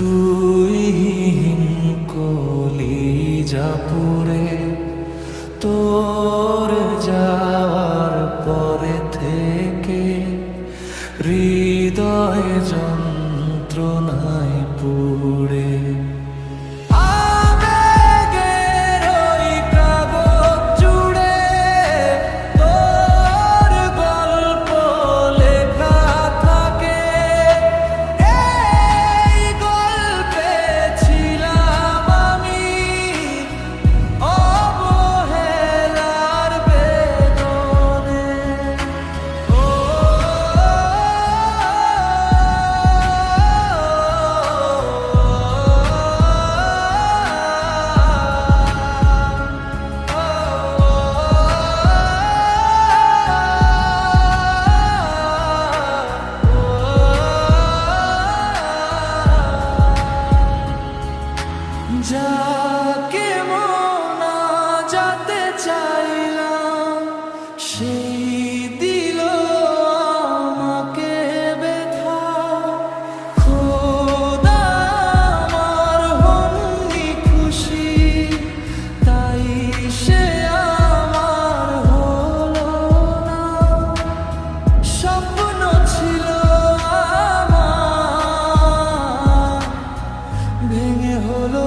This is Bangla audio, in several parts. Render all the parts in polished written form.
তুই কলিজা পুরে তোর যাওয়ার পরে থেকে হৃদয় যন্ত্রণায় পুড়ে যাকে মনা যেতে চাইলাম সেই দিল আমাকে ব্যথা। খোদা আমার হননি খুশি, তাই সে আমার হলো না। স্বপ্ন ছিল আমার ভেঙে হলো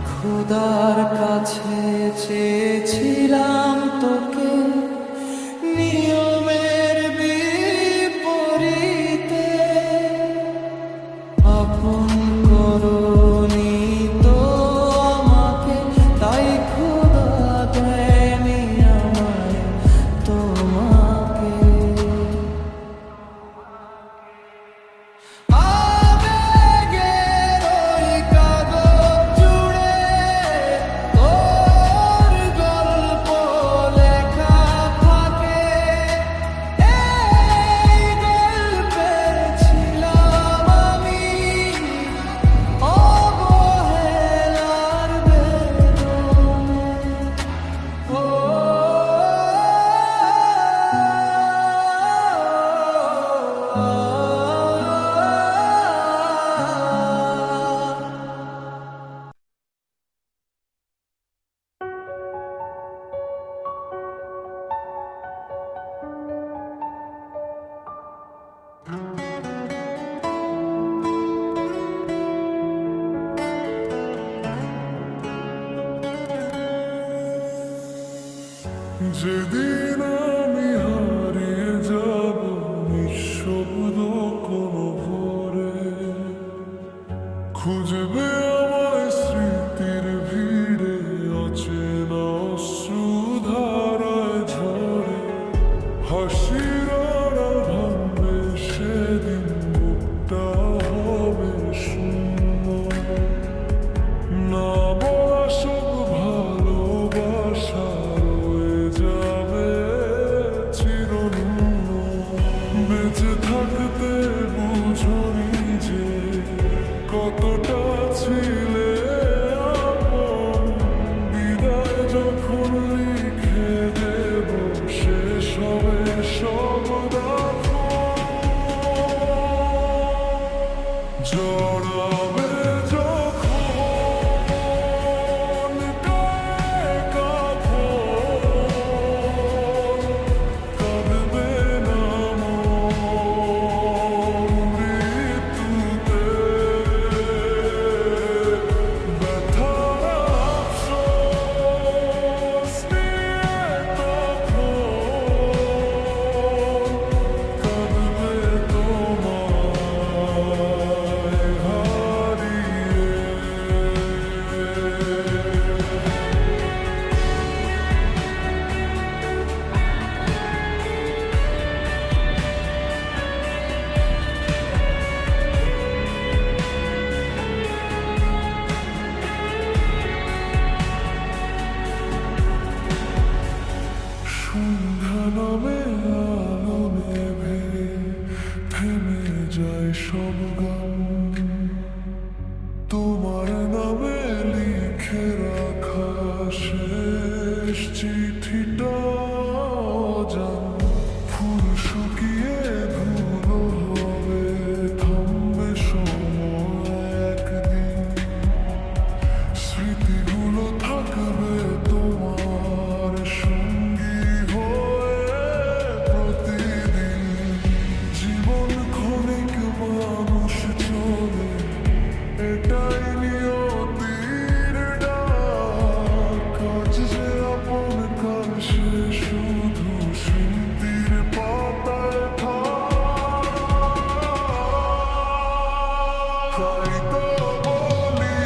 খোদার কাছে চেয়েছিলাম তোকে নিয়মের বিপরীতে আপন করনি তো আমাকে, তাই খোদা দেয়নি আমায় তোমাকে। যেদিন আমি হারিয়ে যাব নিঃশব্দ কোনো ভোরে, খুঁজবে আমায় স্মৃতির ভিড়ে অচেনা অশ্রুধারায় ঝরে। হাসির আড়াল ভাঙবে সেদিন, বুকটা হবে শূন্য। না বলা সব ভালোবাসা বেঁচে থাকতে বুঝনি যে কতটা ছিলে আপন। বিদায় যখন লিখে দেব শেষ হবে সব দাফন। জড়াবে যখন গায়ে কাফন, কাঁদবে না মন মৃত্যুতে। সব গান তোমার নামে লিখে রাখা শেষ চিঠিটা জান ফুল শুকিয়ে ধুলো হবে থামবে সময় একদিন স্মৃতিগুলো থাকবে তোমার সঙ্গী হয়ে প্রতিদিন জীবন ক্ষণিক মানুষ চলে এটাই নিয়তির ডাক কাজ যে আপন কাল সে শুধু স্মৃতির পাতায় তাই তো বলি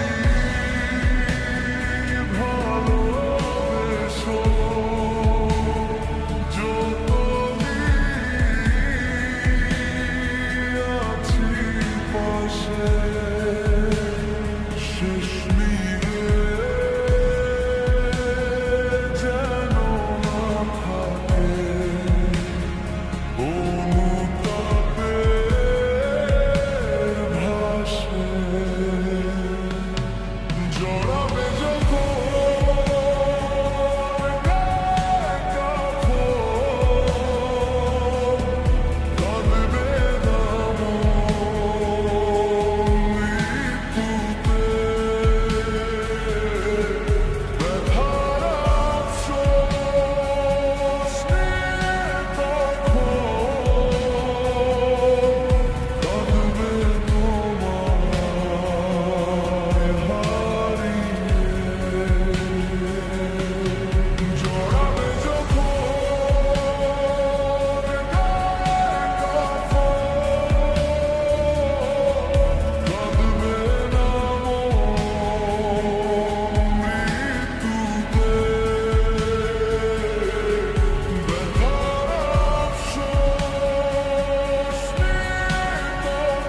ভালোবেসো যতদিন আছি পাশে শেষ নিয়ে যেন না থাকে অনুতাপের ভাসে জড়াবে যখন কাঁদবে দাম মৃত্যুতে ব্যথার আফসোস নিয়ে তখন কাঁদবে তোমায় হারিয়ে জড়াবে যখন কাঁদবে না মৃত্যুতে ব্যথার আফসোস নিয়ে তখন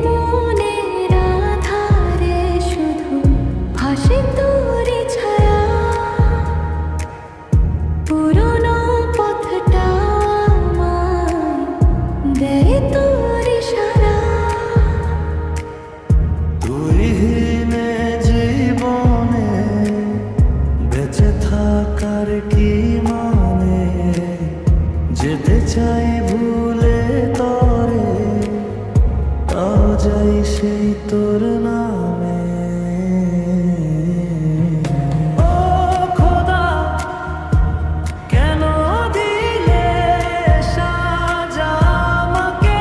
মনের আধারে শুধু ভাসে তোরই ছায়া পুরনো পথটা আমায় দেয় তোর ইশারা তুইহীনে জীবনে বেঁচে থাকার কি মানে যেতে চাই ভুলে তরে তাও যাই সেই তোর নামে ও খোদা কেন দিলে সাজা আমাকে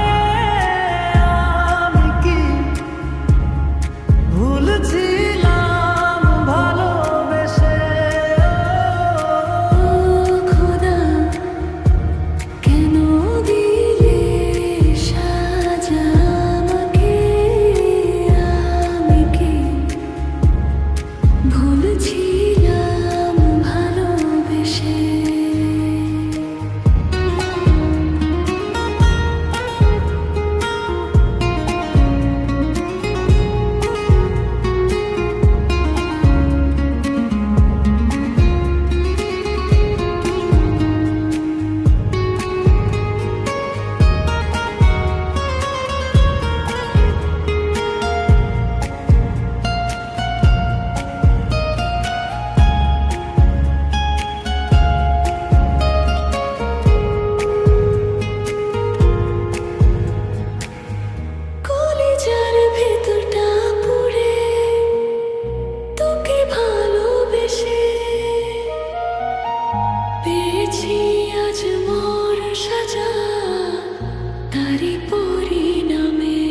তারি পরিণামে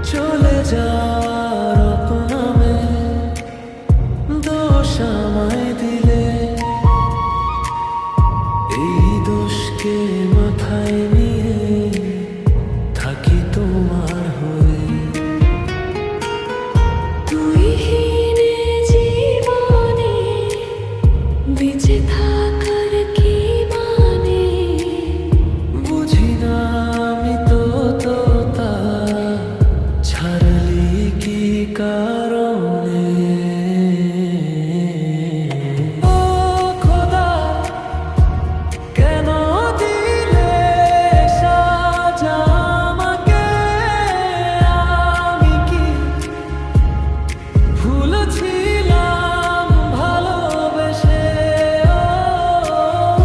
চলে যাওয়ার অপনামে দোষ আমায় দিলে, এই দোষকে মাথায় নিয়ে থাকি তোমার হয়ে। তুইহীনে জীবনে বেঁচে থাকার কি মানে, বুঝি না আমি তো তা ছাড়লি কি কারণে। ও খোদা, কেন দিলে সাজা আমাকে? আমি কি ভুল ছিলাম ভালোবেসে?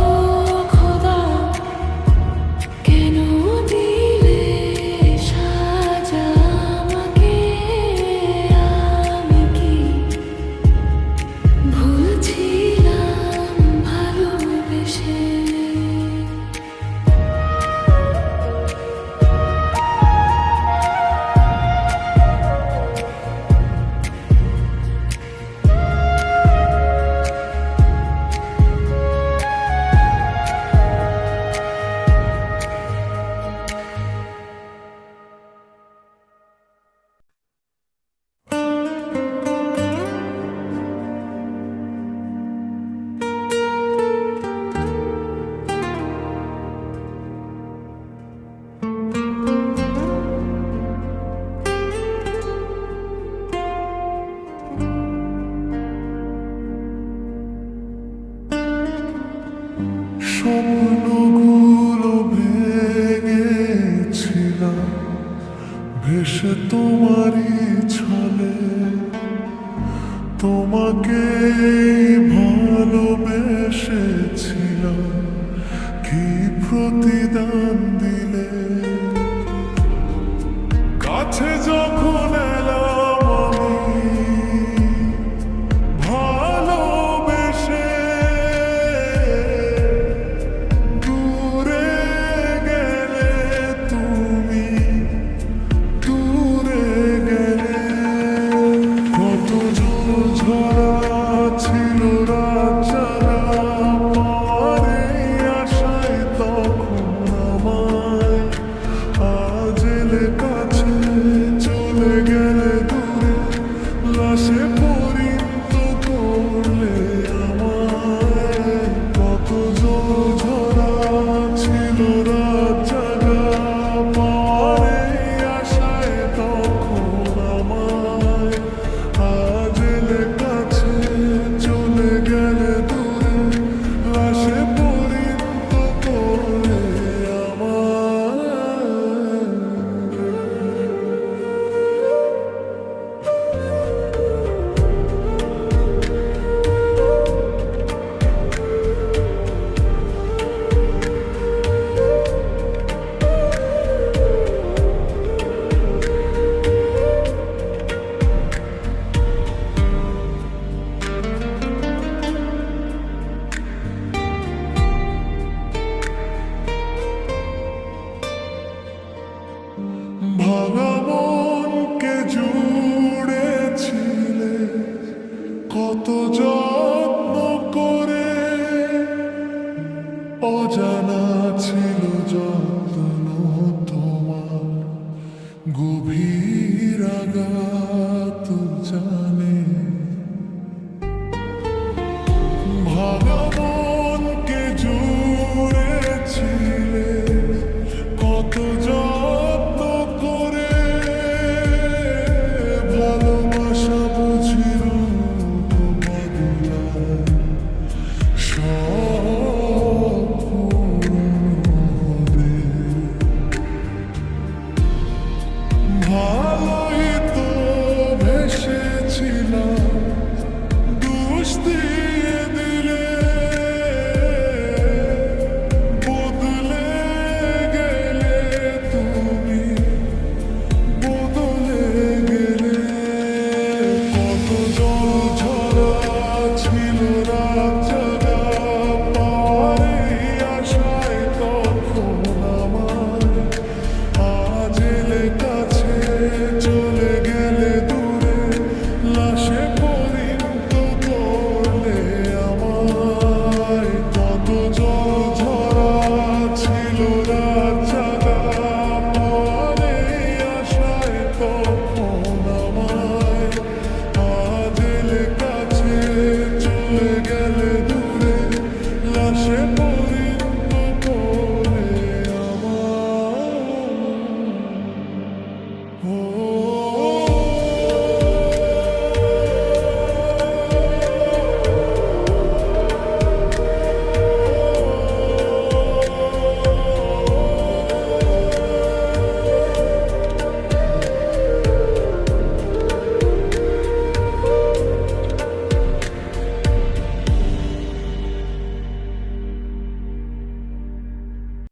ও খোদা কেন দিলে সাজা আমাকে? আমি কি ভুল ছিলাম ভালোবেসে? স্বপ্নগুলো ভেঙেছিলাম ভেসে তোমারই ছলে, তোমাকে ভালোবেসেছিলাম, কি প্রতিদান দিলে? কাছে যখন এলাম আমি ভালোবেসে, দূরে গেলে তুমি, দূরে গেলে। কত জোর ঝরা ছিল রাত জাগা, পরে আশায় তখন আমায় আজ এলে কাছে, চলে গেলে দূরে, লাশে পরিণত করলে আমায়। কত জোর ঝরা ছিল রাত জাগা, পরে আশায় তখন আমায় আজ এলে কাছে, চলে গেলে দূরে, লাশে পরিণত করলে আমায়। ভাঙা মনকে জুড়েছিলে কত যত্ন করে, অজানা ছিল যত্ন তোমার, গভীর আঘাত জানে